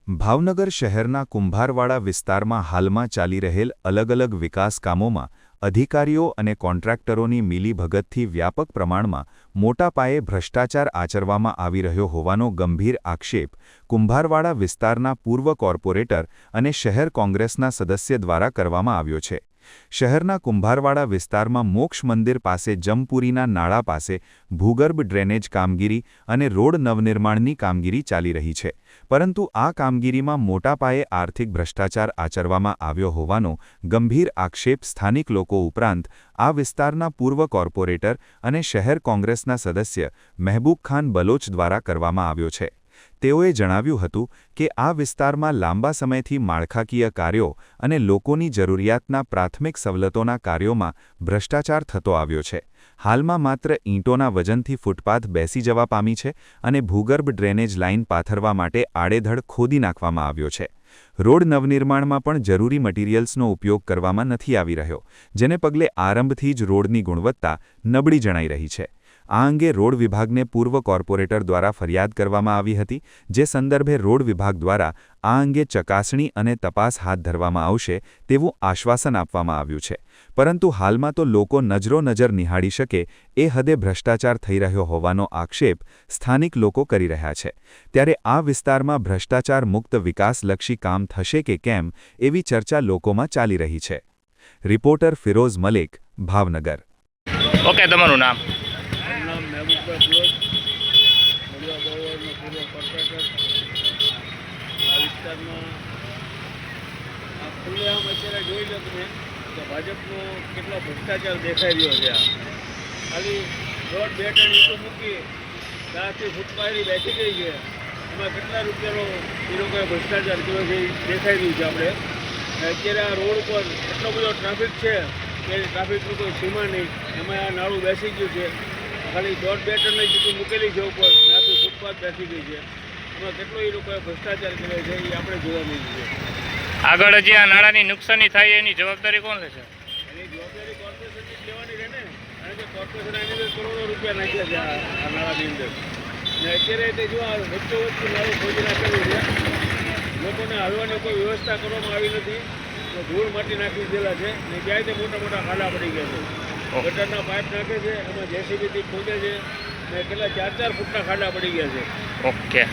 ભાવનગર શહેરના કુંભારવાડા વિસ્તારમાં હાલમાં ચાલી રહેલ અલગ-અલગ વિકાસ કામોમાં અધિકારીઓ અને કોન્ટ્રાક્ટરોની મિલીભગતથી વ્યાપક પ્રમાણમાં મોટા પાયે ભ્રષ્ટાચાર આચરવામાં આવી રહ્યો હોવાનો ગંભીર આક્ષેપ કુંભારવાડા વિસ્તારના પૂર્વ કોર્પોરેટર અને શહેર કોંગ્રેસના સદસ્ય દ્વારા કરવામાં આવ્યો છે। શહેરના કુંભારવાડા વિસ્તારમાં મોક્ષ મંદિર પાસે જમપુરીના નાળા પાસે ભૂગર્ભ ડ્રેનેજ કામગીરી અને રોડ નવનિર્માણની કામગીરી ચાલી રહી છે, પરંતુ આ કામગીરીમાં મોટા પાયે આર્થિક ભ્રષ્ટાચાર આચરવામાં આવ્યો હોવાનો ગંભીર આક્ષેપ સ્થાનિક લોકો ઉપરાંત આ વિસ્તારના પૂર્વ કોર્પોરેટર અને શહેર કોંગ્રેસના સદસ્ય મહેબૂબ ખાન બલોચ દ્વારા કરવામાં આવ્યો છે। તેઓએ જણાવ્યું હતું કે આ વિસ્તારમાં લાંબા સમયથી માળખાકીય કાર્યો અને લોકોની જરૂરિયાતના પ્રાથમિક સવલતોના કાર્યોમાં ભ્રષ્ટાચાર થતો આવ્યો છે। હાલમાં માત્ર ઈંટોના વજનથી ફૂટપાથ બેસી જવા પામી છે અને ભૂગર્ભ ડ્રેનેજ લાઇન પાથરવા માટે આડેધડ ખોદી નાખવામાં આવ્યો છે। રોડ નવનિર્માણમાં પણ જરૂરી મટીરિયલ્સનો ઉપયોગ કરવામાં નથી આવી રહ્યો, જેને પગલે આરંભથી જ રોડની ગુણવત્તા નબળી જણાઈ રહી છે। આ અંગે રોડ વિભાગને પૂર્વ કોર્પોરેટર દ્વારા ફરિયાદ કરવામાં આવી હતી, જે સંદર્ભે રોડ વિભાગ દ્વારા આ અંગે ચકાસણી અને તપાસ હાથ ધરવામાં આવશે તેવું આશ્વાસન આપવામાં આવ્યું છે, પરંતુ હાલમાં તો લોકો નજરો-નજર નિહાળી શકે એ હદે ભ્રષ્ટાચાર થઈ રહ્યો હોવાનો આક્ષેપ સ્થાનિક લોકો કરી રહ્યા છે। ત્યારે આ વિસ્તારમાં ભ્રષ્ટાચાર મુક્ત વિકાસલક્ષી કામ થશે કે કેમ એવી ચર્ચા લોકોમાં ચાલી રહી છે। રિપોર્ટર ફિરોઝ મલિક, ભાવનગર। ઓકે, તમારું નામ? ખુલ્લેઆમ અત્યારે જોઈ લો તમે કે ભાજપનો કેટલો ભ્રષ્ટાચાર દેખાઈ રહ્યો છે। ખાલી રોડ 2 ટન ઈંટો મૂકી ત્યાંથી ફૂટપાથની બેસી ગઈ છે, એમાં કેટલા રૂપિયાનો એ લોકોએ ભ્રષ્ટાચાર કર્યો છે એ દેખાઈ રહ્યું છે આપણે। અત્યારે આ રોડ પર એટલો બધો ટ્રાફિક છે કે ટ્રાફિકની કોઈ સીમા નહીં, એમાં આ નાળું બેસી ગયું છે। ખાલી 1.5-2 ટનની ઈંટો મૂકેલી છે ઉપર, ત્યાંથી ફૂટપાથ બેસી ગઈ છે, એમાં કેટલો એ લોકોએ ભ્રષ્ટાચાર કર્યો છે એ આપણે જોવા મળ્યું છે। આગળ જે આ નાળાની નુકસાની થાય એની જવાબદારી કોણ લેશે? એની જવાબદારી કોર્પોરેશનની જ લેવાની રહે ને, કારણ કે કોર્પોરેશન આની અંદર કરોડો રૂપિયા નાખ્યા છે આ નાળાની અંદર, ને અત્યારે તે જો આ વચ્ચોવચ્ચી નાળું ખોદી નાખેલું છે, લોકોને હાલવાની કોઈ વ્યવસ્થા કરવામાં આવી નથી, તો ધૂળ માટી નાખી દીધેલા છે ને ક્યાંય તે મોટા મોટા ખાડા પડી ગયા છે। ગટરના પાઇપ નાખે છે, એમાં જેસીબીથી ખોદે છે ને કેટલા 4-4 ફૂટના ખાડા પડી ગયા છે। ઓકે।